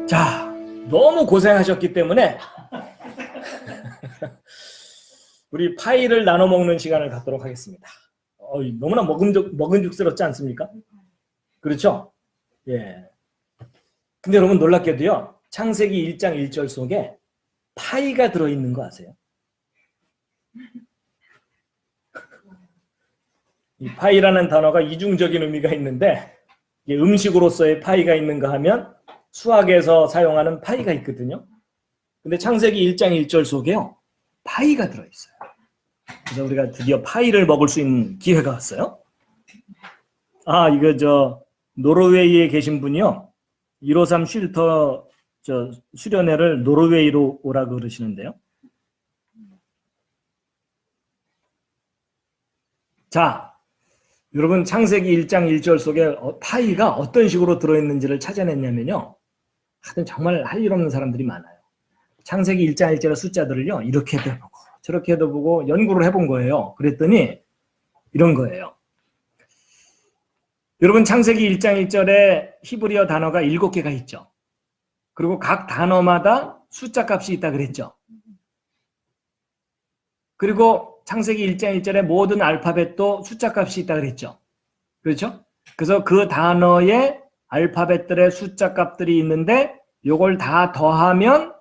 자, 너무 고생하셨기 때문에 우리 파이를 나눠 먹는 시간을 갖도록 하겠습니다. 너무나 먹음직스럽지 않습니까? 그렇죠? 예. 근데 여러분 놀랍게도요, 창세기 1장 1절 속에 파이가 들어있는 거 아세요? 이 파이라는 단어가 이중적인 의미가 있는데, 음식으로서의 파이가 있는가 하면 수학에서 사용하는 파이가 있거든요. 근데 창세기 1장 1절 속에요, 파이가 들어있어요. 그래서 우리가 드디어 파이를 먹을 수 있는 기회가 왔어요. 이거 노르웨이에 계신 분이요, 153 쉴터 수련회를 노르웨이로 오라고 그러시는데요. 자, 여러분 창세기 1장 1절 속에 파이가 어떤 식으로 들어있는지를 찾아냈냐면요, 하여튼 정말 할 일 없는 사람들이 많아요. 창세기 1장 1절의 숫자들을요, 이렇게도 해보고 저렇게도 보고 연구를 해본 거예요. 그랬더니 이런 거예요. 여러분 창세기 1장 1절에 히브리어 단어가 7개가 있죠. 그리고 각 단어마다 숫자 값이 있다 그랬죠. 그리고 창세기 1장 1절에 모든 알파벳도 숫자 값이 있다 그랬죠. 그렇죠? 그래서 그 단어의 알파벳들의 숫자 값들이 있는데 요걸 다 더하면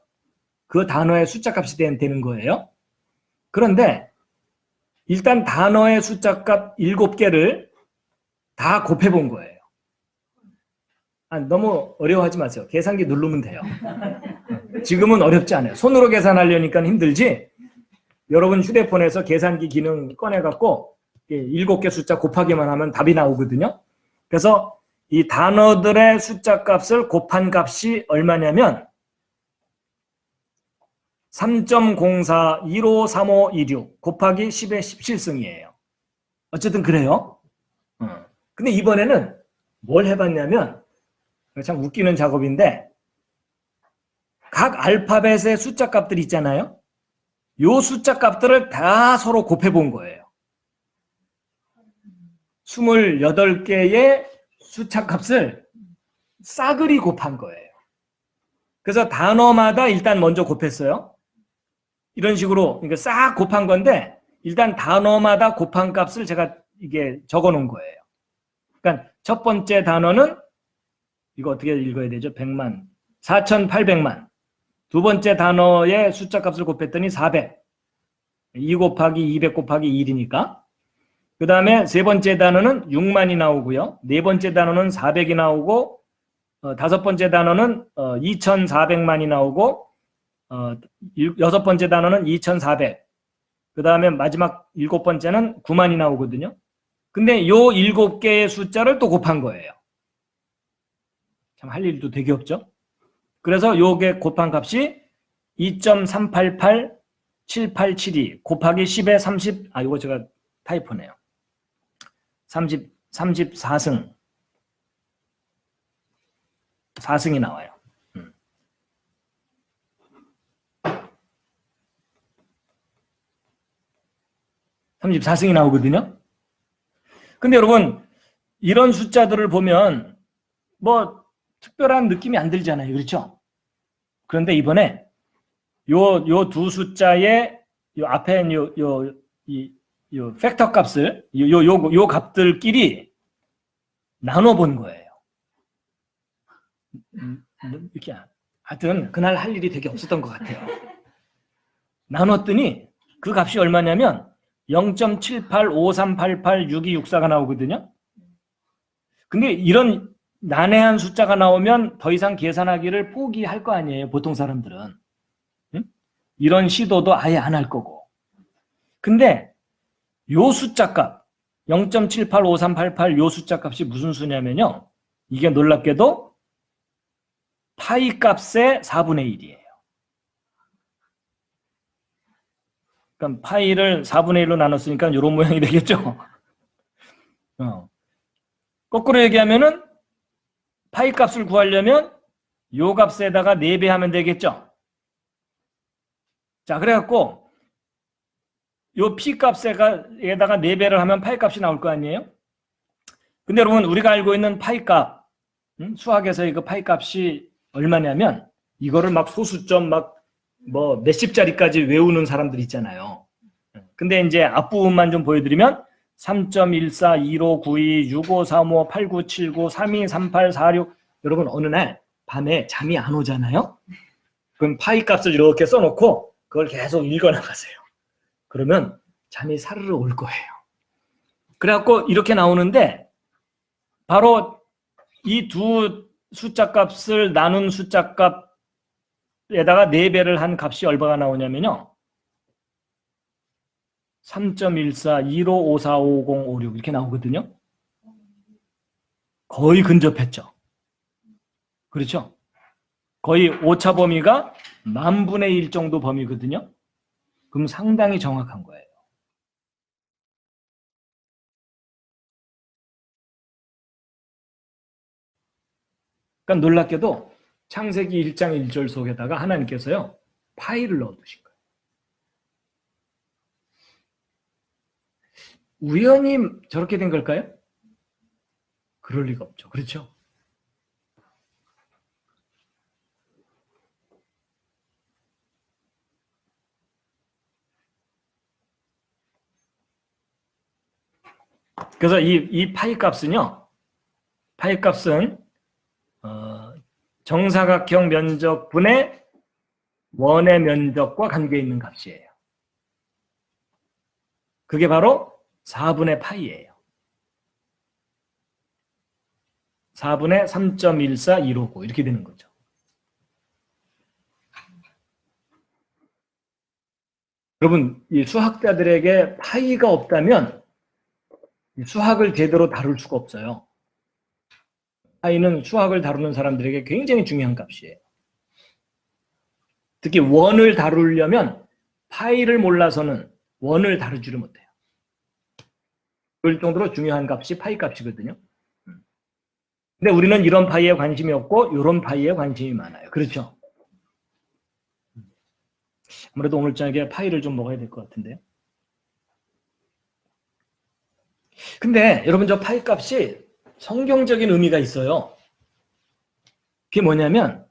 그 단어의 숫자 값이 되는 거예요. 그런데 일단 단어의 숫자 값 7개를 다 곱해본 거예요. 너무 어려워하지 마세요. 계산기 누르면 돼요. 지금은 어렵지 않아요. 손으로 계산하려니까 힘들지, 여러분 휴대폰에서 계산기 기능 꺼내갖고 7개 숫자 곱하기만 하면 답이 나오거든요. 그래서 이 단어들의 숫자 값을 곱한 값이 얼마냐면 3.04153526 곱하기 10의 17승이에요. 어쨌든 그래요. 근데 이번에는 뭘 해봤냐면, 참 웃기는 작업인데, 각 알파벳의 숫자 값들 있잖아요. 요 숫자 값들을 다 서로 곱해본 거예요. 28개의 숫자 값을 싸그리 곱한 거예요. 그래서 단어마다 일단 먼저 곱했어요. 이런 식으로 그러니까 싹 곱한 건데, 일단 단어마다 곱한 값을 제가 이게 적어 놓은 거예요. 그러니까 첫 번째 단어는 이거 어떻게 읽어야 되죠? 100만, 4,800만. 두 번째 단어의 숫자 값을 곱했더니 400. 2 곱하기 200 곱하기 1이니까. 그 다음에 세 번째 단어는 6만이 나오고요. 네 번째 단어는 400이 나오고, 다섯 번째 단어는 2,400만이 나오고, 여섯 번째 단어는 2,400. 그 다음에 마지막 7번째는 9만이 나오거든요. 근데 요 7개의 숫자를 또 곱한 거예요. 참 할 일도 되게 없죠. 그래서 요게 곱한 값이 2.3887872 곱하기 10의 30, 이거 제가 타이포네요. 34승. 4승이 나와요. 34승이 나오거든요. 근데 여러분, 이런 숫자들을 보면 뭐 특별한 느낌이 안 들잖아요. 그렇죠? 그런데 이번에 요 두 숫자의 요 앞에 요 팩터 값을 요 값들끼리 나눠 본 거예요. 이렇게 하여튼 그날 할 일이 되게 없었던 것 같아요. 나눴더니 그 값이 얼마냐면 0.7853886264가 나오거든요. 근데 이런 난해한 숫자가 나오면 더 이상 계산하기를 포기할 거 아니에요, 보통 사람들은. 응? 이런 시도도 아예 안 할 거고. 근데 요 숫자 값 0.785388 요 숫자 값이 무슨 수냐면요, 이게 놀랍게도 파이 값의 4분의 1이에요. 그러니까 파이를 4분의 1로 나눴으니까 이런 모양이 되겠죠. 거꾸로 얘기하면은 파이 값을 구하려면 요 값에다가 4배 하면 되겠죠. 자, 그래갖고 요 P 값에다가 4배를 하면 파이 값이 나올 거 아니에요? 근데 여러분, 우리가 알고 있는 파이 값, 수학에서 이거 파이 값이 얼마냐면 이거를 막 소수점 막 뭐 몇십짜리까지 외우는 사람들 있잖아요. 근데 이제 앞부분만 좀 보여드리면 3.14, 1592, 6535, 8979, 3238, 46 여러분 어느 날 밤에 잠이 안 오잖아요. 그럼 파이 값을 이렇게 써놓고 그걸 계속 읽어나가세요. 그러면 잠이 사르르 올 거예요. 그래갖고 이렇게 나오는데 바로 이 두 숫자 값을 나눈 숫자 값에다가 4배를 한 값이 얼마가 나오냐면요. 3.14, 15545056 이렇게 나오거든요. 거의 근접했죠. 그렇죠? 거의 오차 범위가 10,000분의 1 정도 범위거든요. 그럼 상당히 정확한 거예요. 그러니까 놀랍게도 창세기 1장 1절 속에다가 하나님께서요. 파이를 넣어두신 거예요. 우연히 저렇게 된 걸까요? 그럴 리가 없죠. 그렇죠? 그래서 이 파이 값은요. 파이 값은 정사각형 면적분의 원의 면적과 관계 있는 값이에요. 그게 바로 4분의 파이예요. 4분의 3.14159 이렇게 되는 거죠. 여러분, 이 수학자들에게 파이가 없다면 수학을 제대로 다룰 수가 없어요. 파이는 수학을 다루는 사람들에게 굉장히 중요한 값이에요. 특히 원을 다루려면 파이를 몰라서는 원을 다루지를 못해요. 그럴 정도로 중요한 값이 파이 값이거든요. 근데 우리는 이런 파이에 관심이 없고 이런 파이에 관심이 많아요. 그렇죠? 아무래도 오늘 저녁에 파이를 좀 먹어야 될 것 같은데요. 근데 여러분 저 파이 값이 성경적인 의미가 있어요. 그게 뭐냐면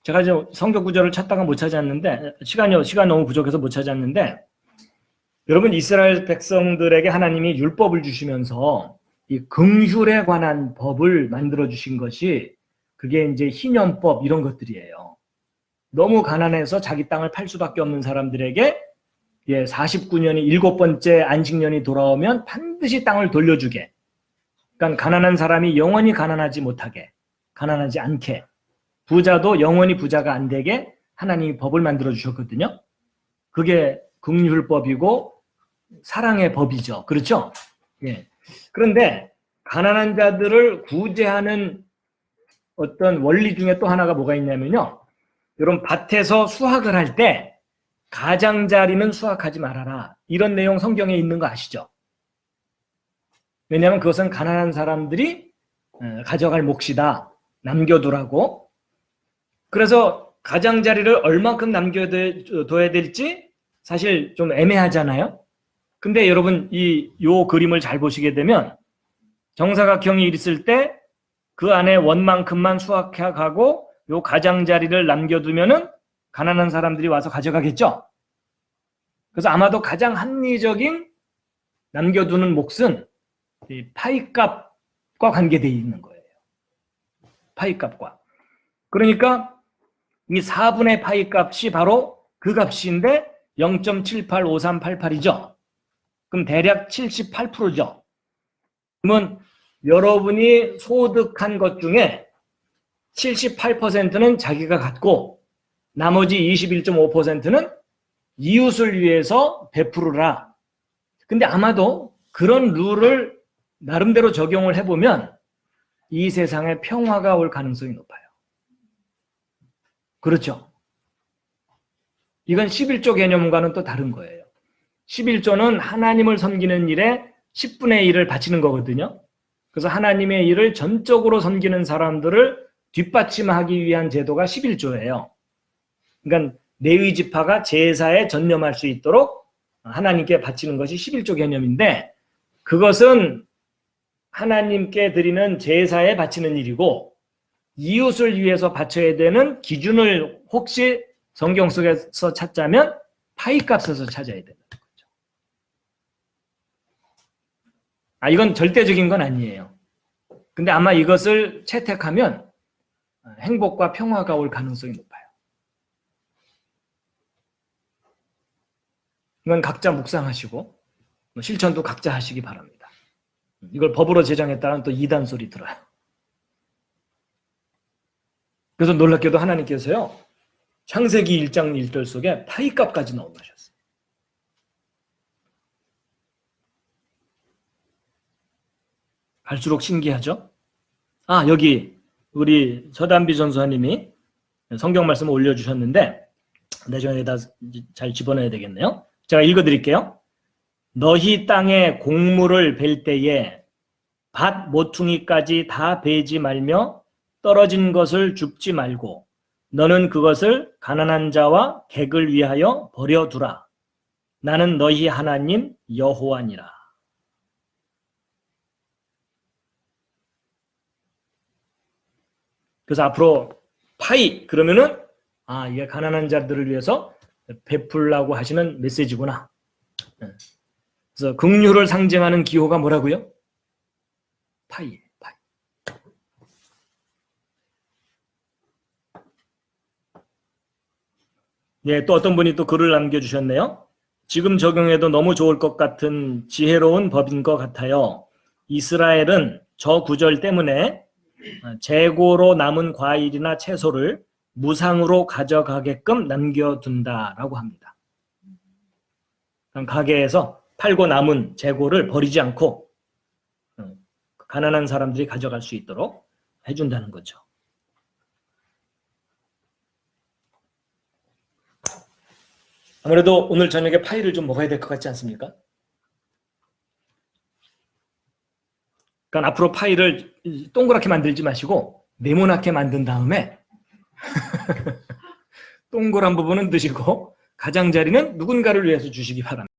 제가 이제 성경 구절을 찾다가 못 찾았는데 시간 너무 부족해서 못 찾았는데 여러분 이스라엘 백성들에게 하나님이 율법을 주시면서 이 긍휼에 관한 법을 만들어 주신 것이 그게 이제 희년법 이런 것들이에요. 너무 가난해서 자기 땅을 팔 수밖에 없는 사람들에게 49년이 7번째 안식년이 돌아오면 반드시 땅을 돌려주게. 그러니까 가난한 사람이 영원히 가난하지 못하게, 가난하지 않게, 부자도 영원히 부자가 안 되게 하나님이 법을 만들어 주셨거든요. 그게 긍휼법이고 사랑의 법이죠. 그렇죠? 예. 그런데 가난한 자들을 구제하는 어떤 원리 중에 또 하나가 뭐가 있냐면요. 여러분 밭에서 수확을 할 때 가장자리는 수확하지 말아라. 이런 내용 성경에 있는 거 아시죠? 왜냐하면 그것은 가난한 사람들이 가져갈 몫이다. 남겨두라고. 그래서 가장자리를 얼마큼 남겨둬야 될지 사실 좀 애매하잖아요. 근데 여러분 요 그림을 잘 보시게 되면 정사각형이 있을 때 그 안에 원만큼만 수확하고 요 가장자리를 남겨두면은 가난한 사람들이 와서 가져가겠죠. 그래서 아마도 가장 합리적인 남겨두는 몫은 이 파이값과 관계되어 있는 거예요. 파이값과. 그러니까 이 4분의 파이값이 바로 그 값인데 0.785388이죠. 그럼 대략 78%죠. 그러면 여러분이 소득한 것 중에 78%는 자기가 갖고 나머지 21.5%는 이웃을 위해서 베푸르라. 근데 아마도 그런 룰을 나름대로 적용을 해보면 이 세상에 평화가 올 가능성이 높아요. 그렇죠? 이건 11조 개념과는 또 다른 거예요. 11조는 하나님을 섬기는 일에 10분의 1을 바치는 거거든요. 그래서 하나님의 일을 전적으로 섬기는 사람들을 뒷받침하기 위한 제도가 11조예요. 그러니까 레위 지파가 제사에 전념할 수 있도록 하나님께 바치는 것이 11조 개념인데 그것은 하나님께 드리는 제사에 바치는 일이고 이웃을 위해서 바쳐야 되는 기준을 혹시 성경 속에서 찾자면 파이 값에서 찾아야 되는 거죠. 이건 절대적인 건 아니에요. 근데 아마 이것을 채택하면 행복과 평화가 올 가능성이 높아요. 이건 각자 묵상하시고 실천도 각자 하시기 바랍니다. 이걸 법으로 제정했다는 또 이단 소리 들어요. 그래서 놀랍게도 하나님께서요, 창세기 1장 1절 속에 파이값까지 넣어놓으셨어요. 갈수록 신기하죠? 여기 우리 서단비 전수사님이 성경 말씀을 올려주셨는데 내전에다 잘 집어넣어야 되겠네요. 제가 읽어드릴게요. 너희 땅에 곡물을 벨 때에 밭 모퉁이까지 다 베지 말며 떨어진 것을 줍지 말고 너는 그것을 가난한 자와 객을 위하여 버려두라. 나는 너희 하나님 여호와니라. 그래서 앞으로 파이 그러면은 이게 가난한 자들을 위해서 베풀라고 하시는 메시지구나. 그래서 긍휼을 상징하는 기호가 뭐라고요? 파이. 네, 또 어떤 분이 또 글을 남겨주셨네요. 지금 적용해도 너무 좋을 것 같은 지혜로운 법인 것 같아요. 이스라엘은 저 구절 때문에 재고로 남은 과일이나 채소를 무상으로 가져가게끔 남겨둔다라고 합니다. 가게에서 팔고 남은 재고를 버리지 않고 가난한 사람들이 가져갈 수 있도록 해준다는 거죠. 아무래도 오늘 저녁에 파이를 좀 먹어야 될 것 같지 않습니까? 그러니까 앞으로 파이를 동그랗게 만들지 마시고 네모나게 만든 다음에 동그란 부분은 드시고 가장자리는 누군가를 위해서 주시기 바랍니다.